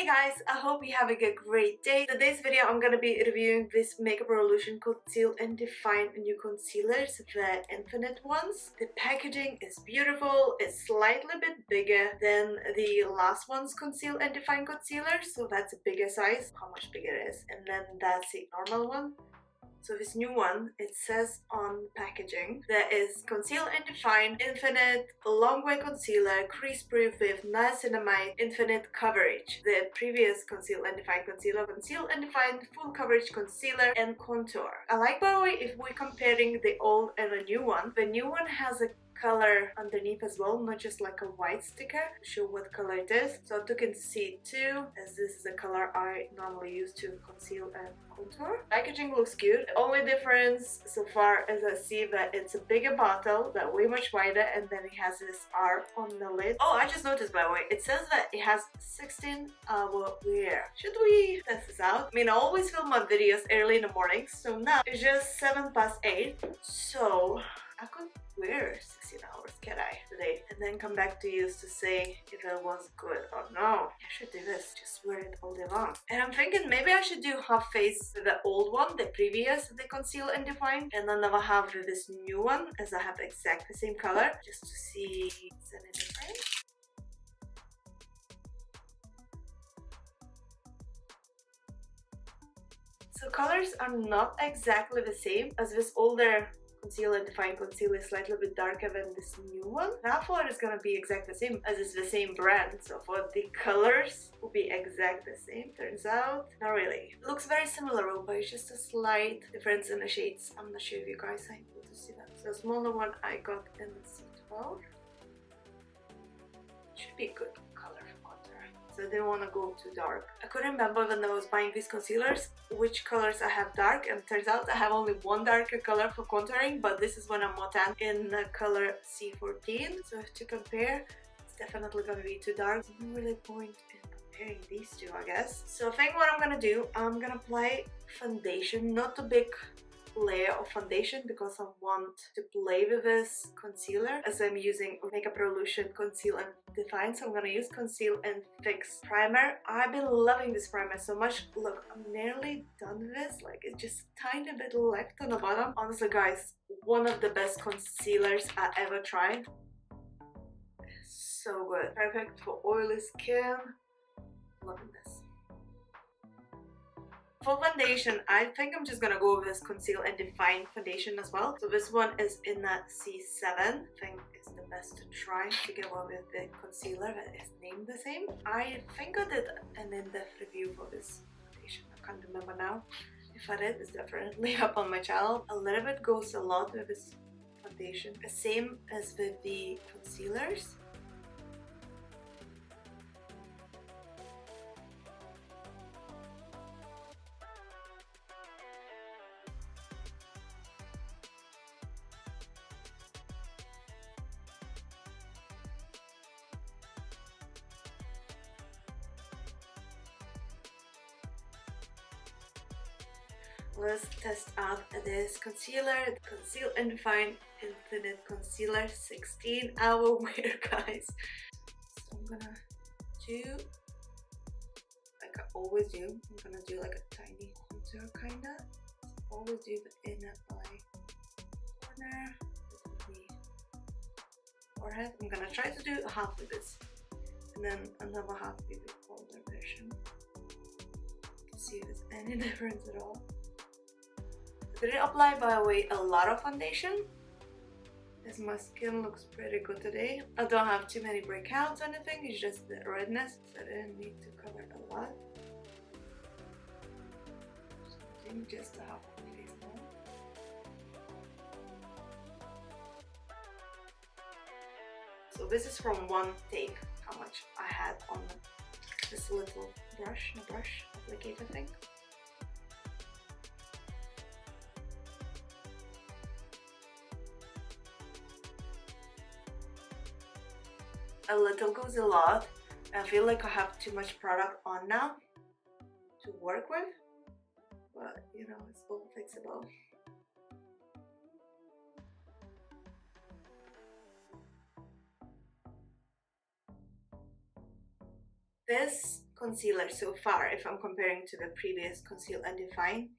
guys, I hope you have a great day. Today's video I'm gonna be reviewing this Makeup Revolution Conceal and Define new concealers, the Infinite ones. The packaging is beautiful, it's slightly bit bigger than the last one's Conceal and Define concealer, so that's a bigger size. How much bigger it is? And then that's the normal one. So this new one, it says on packaging, there is Conceal and Define Infinite Longwear Concealer, Crease Proof with Niacinamide Infinite Coverage. The previous Conceal and Define Concealer, Conceal and Define Full Coverage Concealer and Contour. I like, by the way, if we're comparing the old and the new one has a color underneath as well, not just like a white sticker to show what color it is. So I took in C2, as this is the color I normally use to conceal and contour. Packaging looks good. Only difference so far is I see that it's a bigger bottle, that way much wider, and then it has this R on the lid. Oh, I just noticed, by the way, it says that it has 16-hour wear. Should we test this out? I mean, I always film my videos early in the morning, so now it's just 7:08, so I could wear 16 hours, can I, today, and then come back to you to say if it was good or no. I should do this, just wear it all day long. And I'm thinking maybe I should do half face with the old one, the previous, the Conceal and Define, and another half with this new one, as I have exactly the same color, just to see if it's any different. So colors are not exactly the same, as this older Conceal and Define concealer is slightly bit darker than this new one. And I thought it's gonna be exactly the same, as it's the same brand, so for the colors will be exactly the same. Turns out not really. It looks very similar, but it's just a slight difference in the shades. I'm not sure if you guys are able to see that. So the smaller one I got in C12. Should be a good color for contour. So I didn't want to go too dark. I couldn't remember when I was buying these concealers which colors I have dark, and turns out I have only one darker color for contouring, but this is when I'm more tan, in the color C14. So to compare, it's definitely gonna be too dark. There's no really point in comparing these two, I guess. So I think what I'm gonna do, I'm gonna apply foundation, not a big layer of foundation, because I want to play with this concealer, as I'm using Makeup Revolution Conceal and Define, so I'm gonna use Conceal and Fix Primer. I've been loving this primer so much. Look, I'm nearly done with this, like it's just a tiny bit left on the bottom. Honestly guys, one of the best concealers I ever tried. It's so good, perfect for oily skin. Loving this. For foundation, I think I'm just gonna go with this Conceal and Define foundation as well. So this one is in that C7. I think it's the best to try together with the concealer that is named the same. I think I did an in-depth review for this foundation. I can't remember now. If I did, it's definitely up on my channel. A little bit goes a lot with this foundation. The same as with the concealers. Let's test out this concealer, Conceal and Define Infinite Concealer, 16-hour wear, guys. So I'm gonna do, like I always do, I'm gonna do like a tiny contour kinda. Always do the inner eye corner, the forehead. I'm gonna try to do half of this, and then another half with the older version, to see if there's any difference at all. I didn't apply, by the way, a lot of foundation, as my skin looks pretty good today. I don't have too many breakouts or anything, it's just the redness, so I didn't need to cover it a lot. So I think just a half of my face now. So this is from one take, how much I had on this little brush, applicator thing. A little goes a lot. I feel like I have too much product on now to work with, but you know, it's all fixable. This concealer so far, if I'm comparing to the previous Conceal and Define,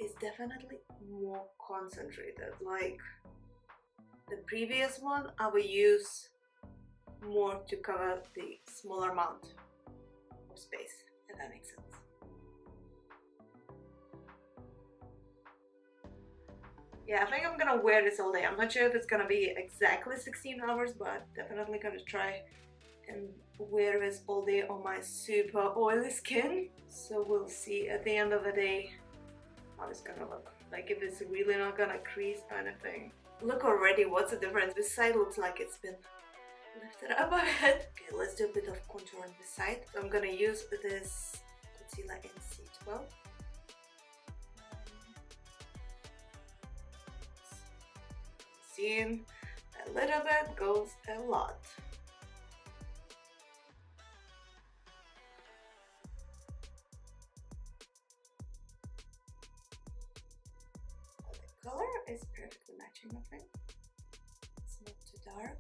is definitely more concentrated. Like the previous one, I will use more to cover the smaller amount of space, if that makes sense. Yeah, I think I'm gonna wear this all day. I'm not sure if it's gonna be exactly 16 hours, but definitely gonna try and wear this all day on my super oily skin. So we'll see at the end of the day how it's gonna look. Like if it's really not gonna crease or anything. Look already, what's the difference? This side looks like it's been lifted up a bit. Okay, let's do a bit of contour on this side. So I'm gonna use this concealer in C12. Seeing a little bit goes a lot. The color is perfectly matching, I think. It's not too dark.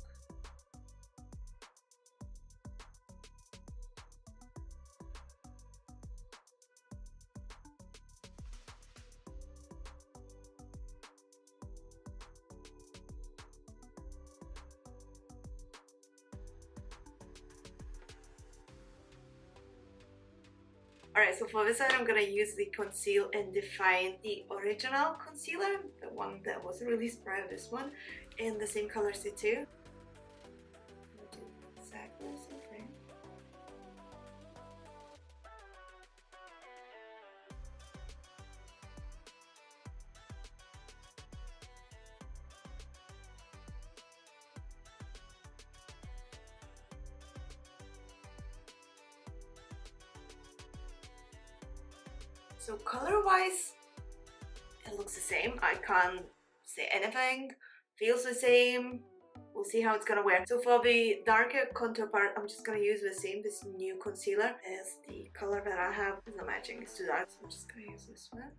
Alright, so for this side I'm gonna use the Conceal and Define, the original concealer, the one that was released prior to this one, in the same color C2. Do exactly the same thing. So color-wise, it looks the same. I can't say anything. Feels the same. We'll see how it's gonna wear. So for the darker contour part, I'm just gonna use the same, this new concealer, as the color that I have is not matching. It's too dark, so I'm just gonna use this one.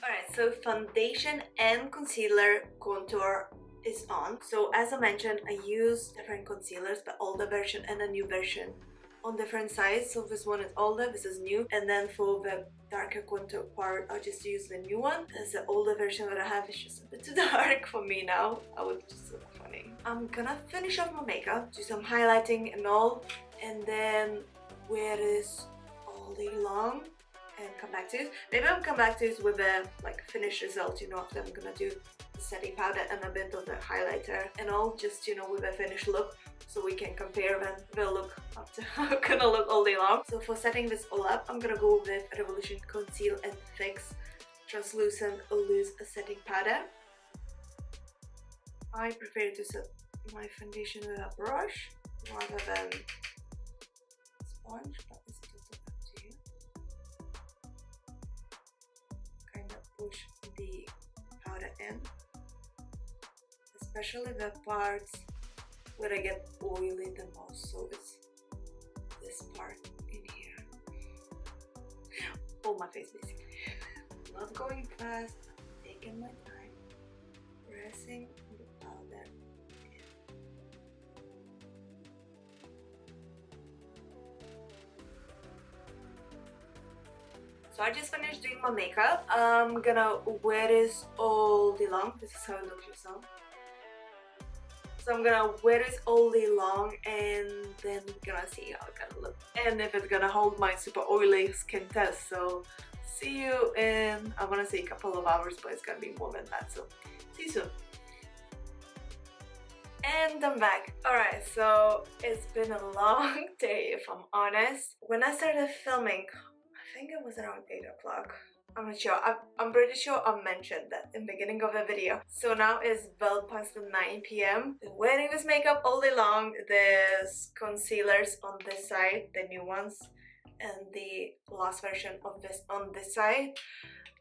Alright, so foundation and concealer contour is on. So as I mentioned, I use different concealers, the older version and a new version on different sides. So this one is older, this is new, and then for the darker contour part, I'll just use the new one, as the older version that I have is just a bit too dark for me now. I would just look funny. I'm gonna finish off my makeup, do some highlighting and all, and then wear this all day long and come back to it. Maybe I'll come back to it with a like finished result, you know, after I'm gonna do the setting powder and a bit of the highlighter and all, just, you know, with a finished look, so we can compare when we'll look after how it's gonna look all day long. So for setting this all up, I'm gonna go with Revolution Conceal and Fix Translucent Loose Setting Powder. I prefer to set my foundation with a brush rather than sponge, but it's totally up to you. Kind of push the powder in, especially the parts where I get oily the most, so it's this part in here. Oh, my face basically. Not going fast, taking my time, pressing the powder in. So I just finished doing my makeup. I'm gonna wear this all day long. This is how it looks yourself. So I'm gonna wear this all day long and then gonna see how it's gonna look and if it's gonna hold my super oily skin test. So see you in, I wanna say a couple of hours, but it's gonna be more than that, so see you soon. And I'm back. Alright, so it's been a long day if I'm honest. When I started filming, I think it was around 8 o'clock. I'm not sure. I'm pretty sure I mentioned that in the beginning of the video. So now it's well past the 9 p.m. Wearing this makeup all day long. There's concealers on this side, the new ones, and the last version of this on this side.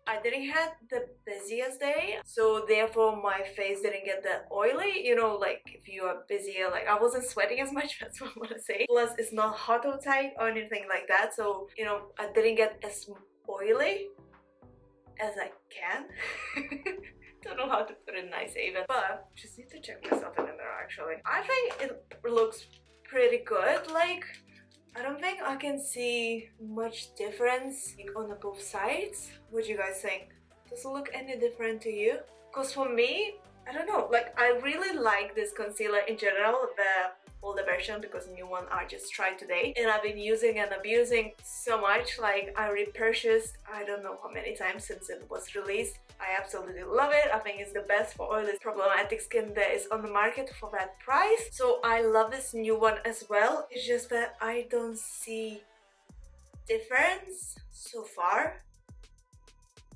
I didn't have the busiest day, so therefore my face didn't get that oily. You know, like if you are busier, like I wasn't sweating as much, that's what I want to say. Plus it's not hot outside or anything like that, so you know, I didn't get as oily as I can. Don't know how to put it nice even, but just need to check myself in the mirror actually. I think it looks pretty good. Like I don't think I can see much difference on the both sides. What do you guys think? Does it look any different to you? Because for me, I don't know, like I really like this concealer in general, the older version, because the new one I just tried today and I've been using and abusing so much. Like I repurchased I don't know how many times since it was released. I absolutely love it. I think it's the best for oily problematic skin that is on the market for that price. So I love this new one as well. It's just that I don't see difference so far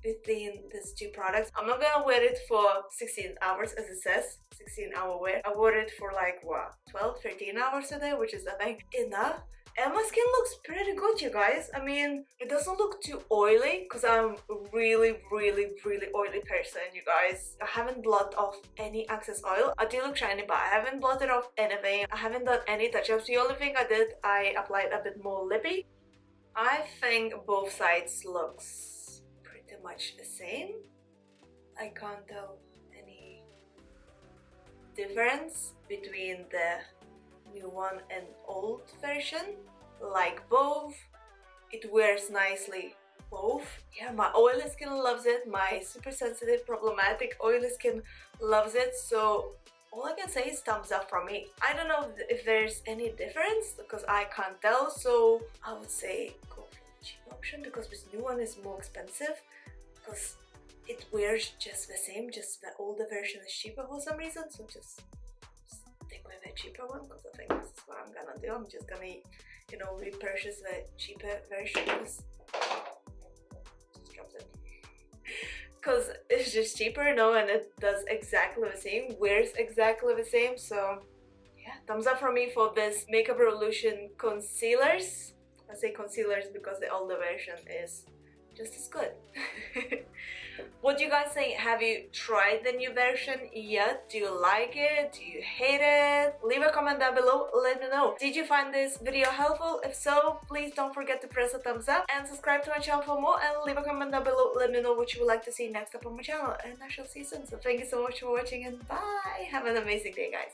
between these two products. I'm not gonna wear it for 16 hours as it says, 16-hour wear. I wore it for like what, 12-13 hours a day, which is I think enough. And my skin looks pretty good, you guys. I mean, it doesn't look too oily because I'm really oily person, you guys. I haven't blotted off any excess oil. I do look shiny, but I haven't blotted off anything. I haven't done any touch-ups. The only thing I did, I applied a bit more lippy. I think both sides looks pretty much the same. I can't tell any difference between the new one and old version. Like both, it wears nicely both. Yeah, my oily skin loves it, my super sensitive problematic oily skin loves it, so all I can say is thumbs up from me. I don't know if there's any difference because I can't tell, so I would say go for the cheap option because this new one is more expensive because it wears just the same, just the older version is cheaper for some reason, so just stick with the cheaper one because I think this is what I'm gonna do. I'm just gonna, you know, repurchase the cheaper version because it's just cheaper, you know, and it does exactly the same, wears exactly the same. So yeah, thumbs up from me for this Makeup Revolution concealers. I say concealers because the older version is just as good. What do you guys think? Have you tried the new version yet? Do you like it? Do you hate it? Leave a comment down below, let me know. Did you find this video helpful? If so, please don't forget to press a thumbs up and subscribe to my channel for more, and leave a comment down below, let me know what you would like to see next up on my channel, and I shall see you soon. So thank you so much for watching and bye! Have an amazing day, guys.